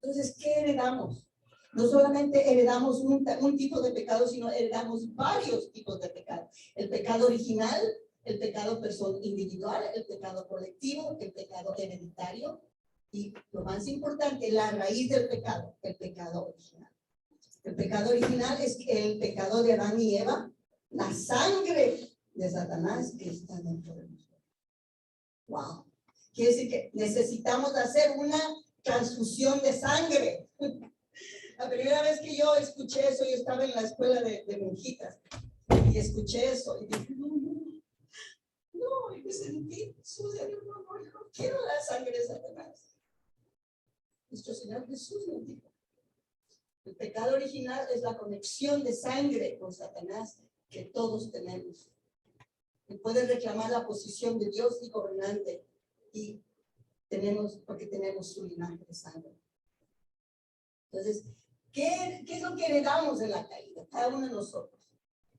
Speaker 1: Entonces, ¿qué heredamos? No solamente heredamos un tipo de pecado, sino heredamos varios tipos de pecado. El pecado original, el pecado individual, el pecado colectivo, el pecado hereditario y, lo más importante, la raíz del pecado, el pecado original. El pecado original es el pecado de Adán y Eva, la sangre de Satanás que está dentro de nosotros. Wow. Quiere decir que necesitamos hacer una transfusión de sangre. La primera vez que yo escuché eso, yo estaba en la escuela de monjitas y escuché eso y dije, no, y me sentí sucia, no quiero la sangre de Satanás. Nuestro Señor Jesús nos dijo, el pecado original es la conexión de sangre con Satanás que todos tenemos. Y puede reclamar la posición de Dios y gobernante y porque tenemos su linaje de sangre. Entonces, ¿qué es lo que heredamos en la caída? Cada uno de nosotros.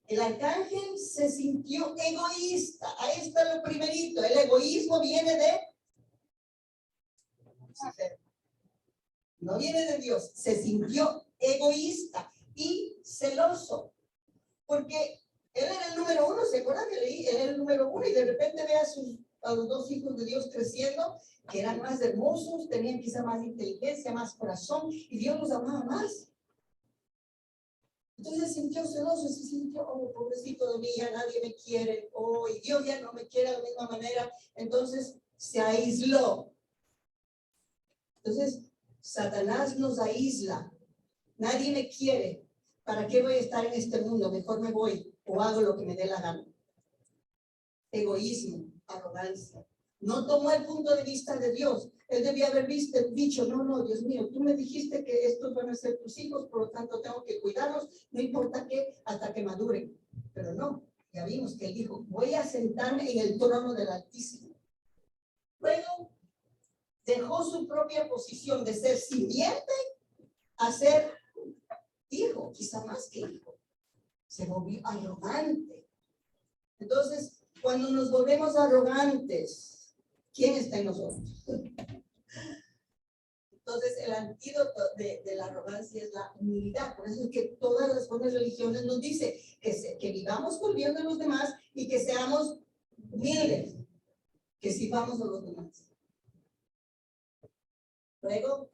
Speaker 1: El arcángel se sintió egoísta. Ahí está lo primerito. El egoísmo viene de Lucifer. No viene de Dios. Se sintió egoísta y celoso. Porque él era el número uno. ¿Se acuerdan que leí? Él era el número uno y de repente ve a los dos hijos de Dios creciendo, que eran más hermosos, tenían quizá más inteligencia, más corazón, y Dios los amaba más. Entonces se sintió celoso, se sintió, oh, pobrecito de mí, ya nadie me quiere, oh, y Dios ya no me quiere de la misma manera, entonces se aisló. Entonces, Satanás nos aísla, nadie me quiere, ¿para qué voy a estar en este mundo? Mejor me voy, o hago lo que me dé la gana. Egoísmo, arrogancia. No tomó el punto de vista de Dios. Él debía haber dicho, no, Dios mío, tú me dijiste que estos van a ser tus hijos, por lo tanto tengo que cuidarlos, no importa qué, hasta que maduren. Pero no, ya vimos que él dijo, voy a sentarme en el trono del Altísimo. Luego, dejó su propia posición de ser sirviente a ser hijo, quizá más que hijo. Se volvió arrogante. Entonces, cuando nos volvemos arrogantes, ¿quién está en nosotros? Entonces, el antídoto de la arrogancia es la humildad. Por eso es que todas las buenas religiones nos dicen que vivamos por bien de los demás y que seamos humildes, que sirvamos a los demás. Luego,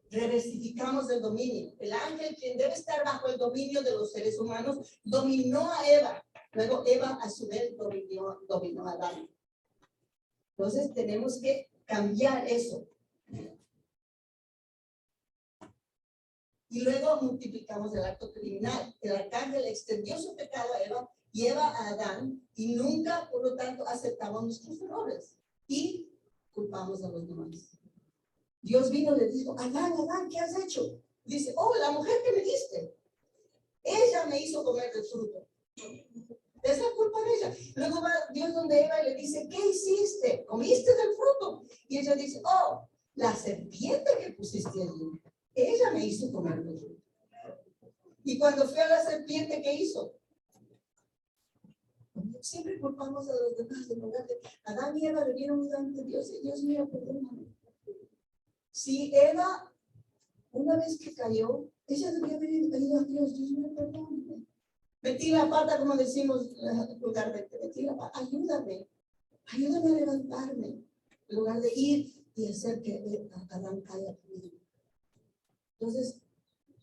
Speaker 1: reversificamos el dominio. El ángel, quien debe estar bajo el dominio de los seres humanos, dominó a Eva. Luego Eva a su vez dominó a Adán. Entonces tenemos que cambiar eso. Y luego multiplicamos el acto criminal. El arcángel extendió su pecado a Eva y Eva a Adán, y nunca, por lo tanto, aceptamos nuestros errores y culpamos a los demás. Dios vino y le dijo, Adán, ¿qué has hecho? Dice, oh, la mujer que me diste, ella me hizo comer del fruto. Es la culpa de ella. Luego va Dios donde Eva y le dice, ¿qué hiciste? ¿Comiste del fruto? Y ella dice, oh, la serpiente que pusiste allí, ella me hizo comer del fruto. Y cuando fue a la serpiente, ¿qué hizo? Siempre culpamos a los demás en lugar de Adán y Eva le dieron ante Dios y Dios mío, perdóname. Si Eva, una vez que cayó, ella debía haber ido a Dios, Dios mío, perdóname. Metí la pata, como decimos vulgarmente, metí la pata, ayúdame a levantarme, en lugar de ir y hacer que Adán caiga conmigo. Entonces,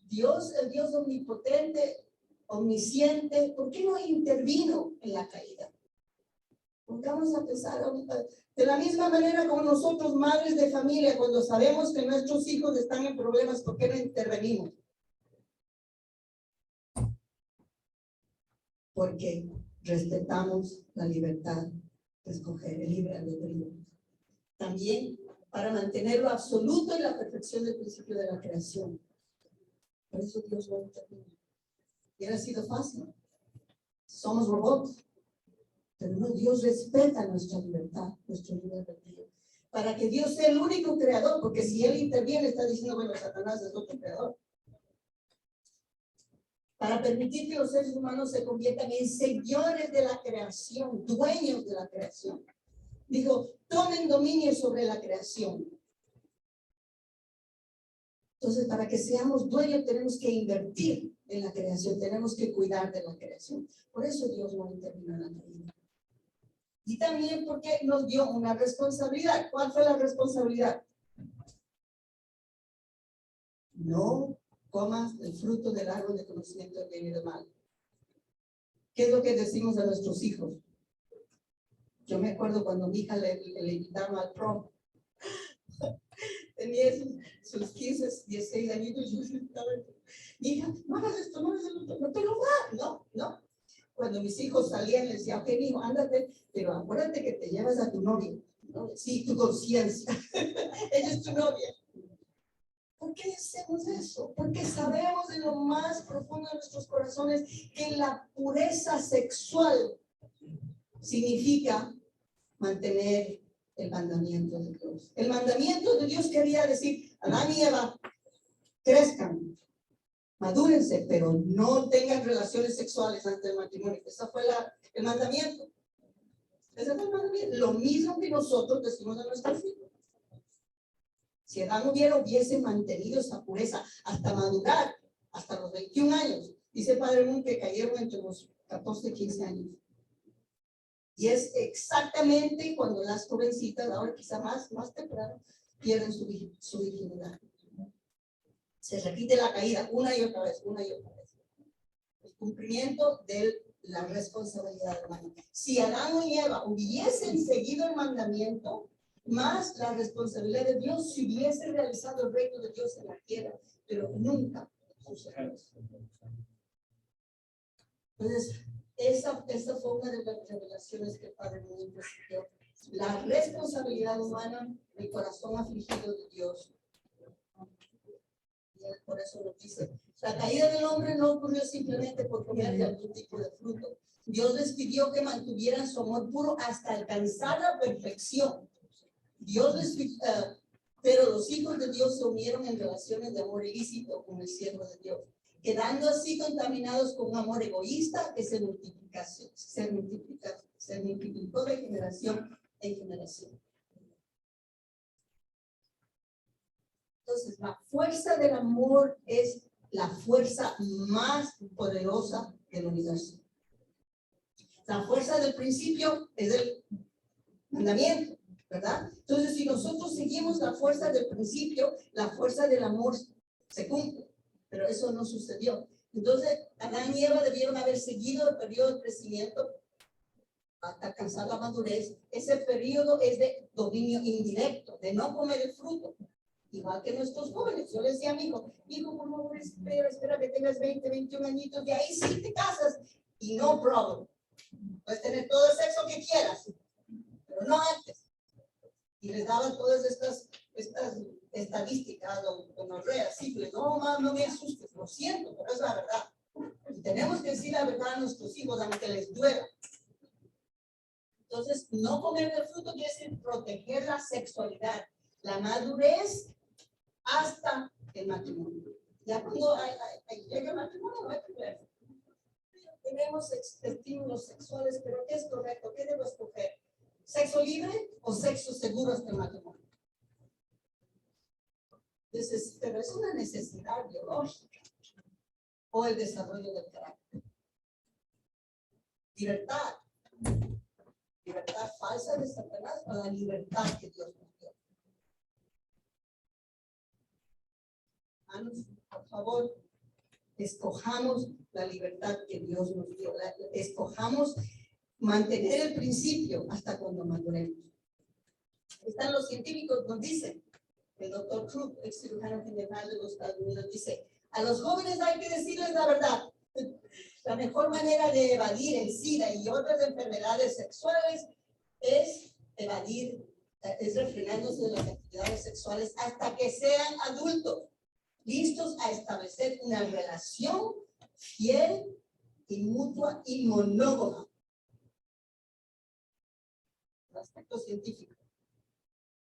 Speaker 1: Dios, el Dios omnipotente, omnisciente, ¿por qué no intervino en la caída? Vamos a pensar de la misma manera como nosotros, madres de familia, cuando sabemos que nuestros hijos están en problemas, ¿por qué no intervenimos? Porque respetamos la libertad de escoger, el libre albedrío. También para mantener lo absoluto y la perfección del principio de la creación. Por eso Dios lo intervino. Y ha sido fácil. Somos robots. Pero no, Dios respeta nuestra libertad, nuestro libre albedrío. Para que Dios sea el único creador, porque si Él interviene, está diciendo, bueno, Satanás es otro creador. Para permitir que los seres humanos se conviertan en señores de la creación, dueños de la creación. Dijo, tomen dominio sobre la creación. Entonces, para que seamos dueños, tenemos que invertir en la creación, tenemos que cuidar de la creación. Por eso Dios no intervino en la caída. Y también porque nos dio una responsabilidad. ¿Cuál fue la responsabilidad? No comas el fruto del árbol de conocimiento del bien y del mal. ¿Qué es lo que decimos a nuestros hijos? Yo me acuerdo cuando mi hija le invitaron al prom. Tenía sus 15, 16 añitos. Yo estaba, mi hija, no hagas esto, no hagas esto, no te lo da. No. Cuando mis hijos salían, les decía, ok, hijo, ándate, pero acuérdate que te llevas a tu novia, ¿no? Sí, tu conciencia. Ella es tu novia. ¿Por qué hacemos eso? Porque sabemos en lo más profundo de nuestros corazones que la pureza sexual significa mantener el mandamiento de Dios. El mandamiento de Dios quería decir, Adán y Eva, crezcan, madúrense, pero no tengan relaciones sexuales antes del matrimonio. Ese fue el mandamiento. Ese fue el mandamiento. Lo mismo que nosotros decimos a nuestros hijos. Si Adán hubiese mantenido esa pureza hasta madurar, hasta los 21 años, dice Padre Moon que cayeron entre los 14 y 15 años. Y es exactamente cuando las jovencitas, ahora quizá más temprano, pierden su virginidad. Se repite la caída una y otra vez, una y otra vez. El cumplimiento de la responsabilidad humana. Si Adán y Eva hubiesen seguido el mandamiento, más la responsabilidad de Dios, si hubiese realizado el reino de Dios en la tierra, pero nunca sucedió. Entonces, esa fue una de las revelaciones que el Padre nos recibió. La responsabilidad humana, el corazón afligido de Dios. Y por eso lo dice. La caída del hombre no ocurrió simplemente por comer de algún tipo de fruto. Dios les pidió que mantuvieran su amor puro hasta alcanzar la perfección. Pero los hijos de Dios se unieron en relaciones de amor ilícito con el siervo de Dios, quedando así contaminados con un amor egoísta que se multiplicó de generación en generación. Entonces, la fuerza del amor es la fuerza más poderosa del universo. La fuerza del principio es el mandamiento, ¿verdad? Entonces, si nosotros seguimos la fuerza del principio, la fuerza del amor se cumple. Pero eso no sucedió. Entonces, Adán y Eva debieron haber seguido el periodo de crecimiento hasta alcanzar la madurez. Ese periodo es de dominio indirecto, de no comer el fruto. Igual que nuestros jóvenes. Yo le decía a mi hijo, por favor, espera que tengas 20, 21 añitos, de ahí sí te casas y no problem. Puedes tener todo el sexo que quieras, pero no antes. Y les daban todas estas estadísticas o norreas simples. No, mamá, no me asustes, lo siento, pero es la verdad. Y tenemos que decir la verdad a nuestros hijos, aunque les duela. Entonces, no comer del fruto quiere decir proteger la sexualidad, la madurez hasta el matrimonio. Ya cuando llega el matrimonio, no hay problema. Tenemos estímulos sexuales, pero ¿qué es correcto? ¿Qué debo escoger? ¿Sexo libre o sexo seguro hasta el matrimonio? Pero es una necesidad biológica o el desarrollo del carácter. Libertad falsa de Satanás o la libertad que Dios nos dio. Hermanos, por favor, escojamos la libertad que Dios nos dio. Escojamos mantener el principio hasta cuando maduremos. Están los científicos, nos dicen, el doctor Krug, ex cirujano general de los Estados Unidos, dice, a los jóvenes hay que decirles la verdad. La mejor manera de evadir el SIDA y otras enfermedades sexuales es refrenándose de las actividades sexuales hasta que sean adultos, listos a establecer una relación fiel y mutua y monógama. El aspecto científico.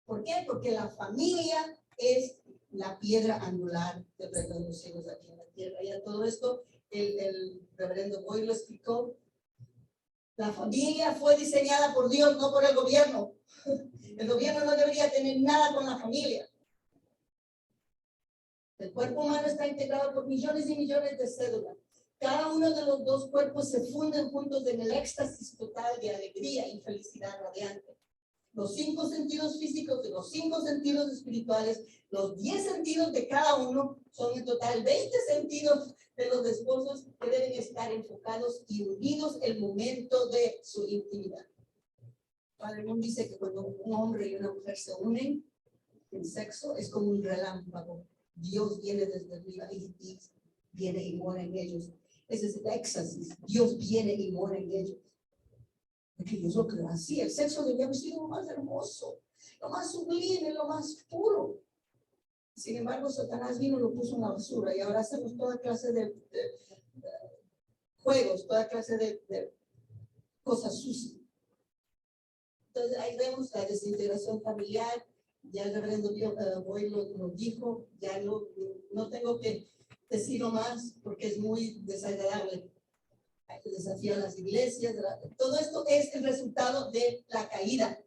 Speaker 1: ¿Por qué? Porque la familia es la piedra angular del reino de los cielos aquí en la tierra. Y a todo esto, el reverendo Boyd lo explicó. La familia fue diseñada por Dios, no por el gobierno. El gobierno no debería tener nada con la familia. El cuerpo humano está integrado por millones y millones de células. Cada uno de los dos cuerpos se funden juntos en el éxtasis total de alegría y felicidad radiante. Los 5 sentidos físicos y los 5 sentidos espirituales, los 10 sentidos de cada uno, son en total 20 sentidos de los esposos que deben estar enfocados y unidos el momento de su intimidad. Padre Moon dice que cuando un hombre y una mujer se unen en sexo, es como un relámpago. Dios viene desde arriba y viene y mora en ellos. Ese es el éxtasis. Dios viene y mora en ellos. Porque Dios lo creó así. El sexo debía haber sido lo más hermoso, lo más sublime, lo más puro. Sin embargo, Satanás vino y lo puso en la basura. Y ahora hacemos toda clase de juegos, toda clase de cosas sucias. Entonces ahí vemos la desintegración familiar. Ya el reverendo Boy lo dijo. Ya no tengo que decirlo más porque es muy desagradable. Hay que desafiar las iglesias. Todo esto es el resultado de la caída.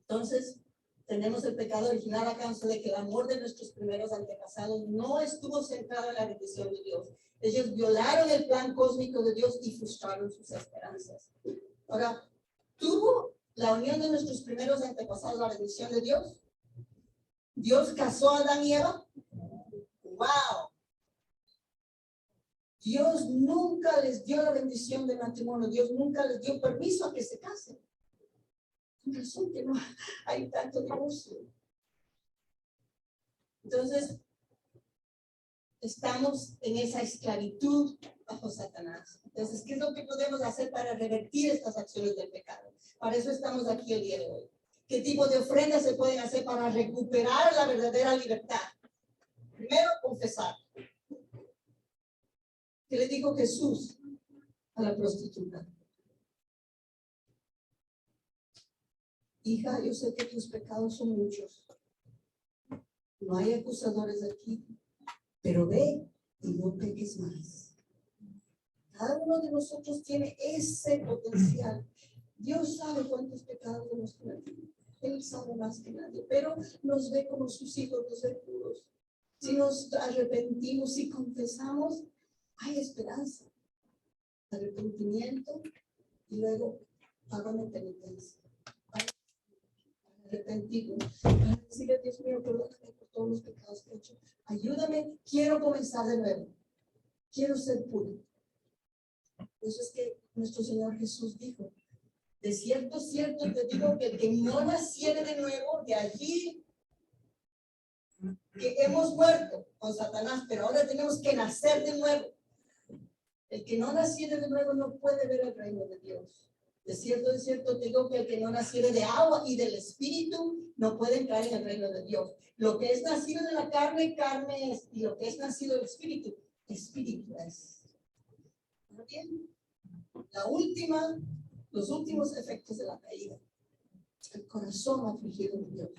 Speaker 1: Entonces, tenemos el pecado original a causa de que el amor de nuestros primeros antepasados no estuvo centrado en la bendición de Dios. Ellos violaron el plan cósmico de Dios y frustraron sus esperanzas. Ahora, ¿tuvo la unión de nuestros primeros antepasados la bendición de Dios? ¿Dios casó a Adán y Eva? ¡Wow! Dios nunca les dio la bendición de matrimonio. Dios nunca les dio permiso a que se casen. Con razón que no hay tanto divorcio. Entonces, estamos en esa esclavitud bajo Satanás. Entonces, ¿qué es lo que podemos hacer para revertir estas acciones del pecado? Para eso estamos aquí el día de hoy. ¿Qué tipo de ofrendas se pueden hacer para recuperar la verdadera libertad? Primero, confesar. ¿Qué le dijo Jesús a la prostituta? Hija, yo sé que tus pecados son muchos. No hay acusadores aquí, pero ve y no peques más. Cada uno de nosotros tiene ese potencial. Dios sabe cuántos pecados hemos cometido. Él sabe más que nadie, pero nos ve como sus hijos, nos ve puros. Si nos arrepentimos, si confesamos, hay esperanza, arrepentimiento y luego pago de penitencia. Arrepentirnos, para decirle, Dios mío, perdóname por todos los pecados que he hecho. Ayúdame, quiero comenzar de nuevo. Quiero ser puro. Eso es que nuestro Señor Jesús dijo: de cierto, cierto te digo que el que no naciere de nuevo, de allí que hemos muerto con Satanás, pero ahora tenemos que nacer de nuevo. El que no naciere de nuevo no puede ver el reino de Dios. De cierto te digo que el que no naciere de agua y del Espíritu no puede entrar en el reino de Dios. Lo que es nacido de la carne, carne es, y lo que es nacido del Espíritu, Espíritu es. ¿Está bien? Los últimos efectos de la caída. El corazón afligido de Dios.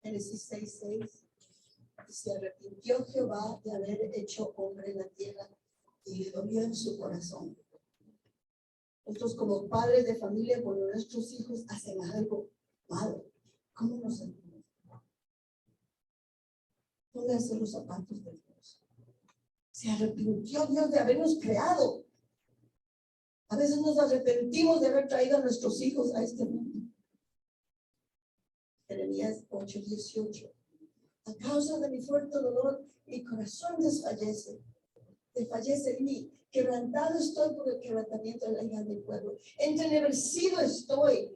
Speaker 1: Génesis 6:6. Se arrepintió Jehová de haber hecho hombre en la tierra y le dolió en su corazón. Nosotros como padres de familia, cuando nuestros hijos hacen algo malo, ¿cómo nos sentimos? Pónganse los zapatos de Dios. Se arrepintió Dios de habernos creado. A veces nos arrepentimos de haber traído a nuestros hijos a este mundo. Jeremías 8:18. A causa de mi fuerte dolor, mi corazón desfallece en mí. Quebrantado estoy por el quebrantamiento de la hija del pueblo. Entenebrecido estoy.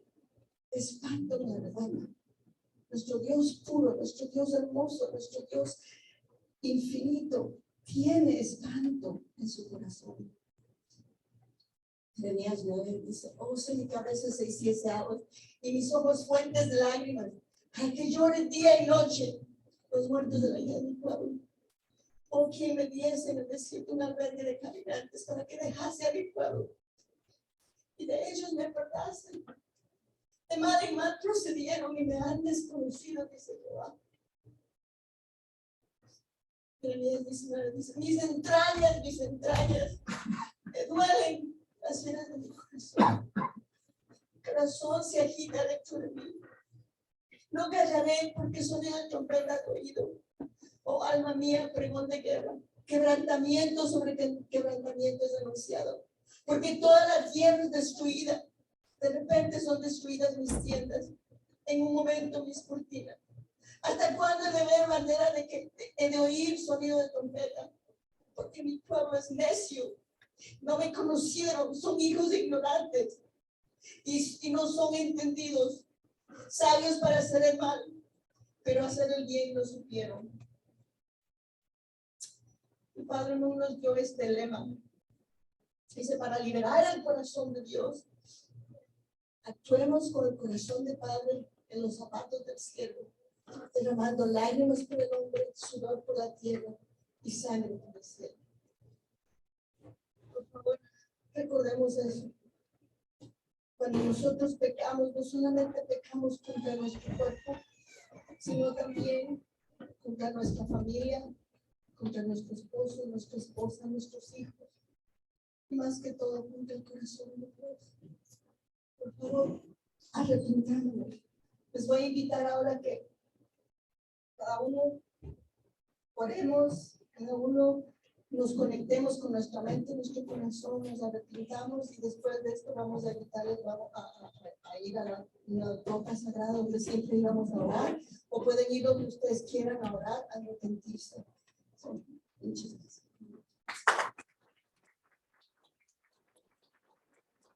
Speaker 1: Espanto me arrebata. Nuestro Dios puro, nuestro Dios hermoso, nuestro Dios infinito, tiene espanto en su corazón. Jeremías 9 dice: oh, si mi cabeza se hiciese agua y mis ojos fuentes de lágrimas, para que llore día y noche los muertos de la hija del pueblo. Oh, quien me diese en el desierto un albergue de caminantes para que dejase a mi pueblo y de ellos me apartasen. De mar en mar procedieron y me han desconocido, dice Jehová. Jeremías 19 dice: mis entrañas, me duelen las venas de mi corazón. Mi corazón se agita dentro de mí. No callaré porque sonido de trompeta he oído. Oh alma mía, pregón de guerra. Quebrantamiento sobre quebrantamiento es anunciado. Porque toda la tierra es destruida. De repente son destruidas mis tiendas. En un momento mis cortinas. ¿Hasta cuándo he de ver bandera he de oír sonido de trompeta? Porque mi pueblo es necio. No me conocieron, son hijos ignorantes y no son entendidos. Sabios para hacer el mal, pero hacer el bien no supieron. El Padre nos dio este lema. Dice, para liberar el corazón de Dios, actuemos con el corazón de Padre en los zapatos del cielo, derramando lágrimas por el hombre, sudor por la tierra y sangre por el cielo. Por favor, recordemos eso. Cuando nosotros pecamos, no solamente pecamos contra nuestro cuerpo, sino también contra nuestra familia, contra nuestro esposo, nuestra esposa, nuestros hijos, y más que todo contra el corazón de Dios. Por favor, arrepentámonos. Les voy a invitar ahora que cada uno oremos, cada uno nos conectemos con nuestra mente, nuestro corazón, nos arrepentamos y después de esto vamos a invitarles a ir a una roca sagrada donde siempre íbamos a orar, o pueden ir donde ustedes quieran a orar, a arrepentirse. Muchas gracias.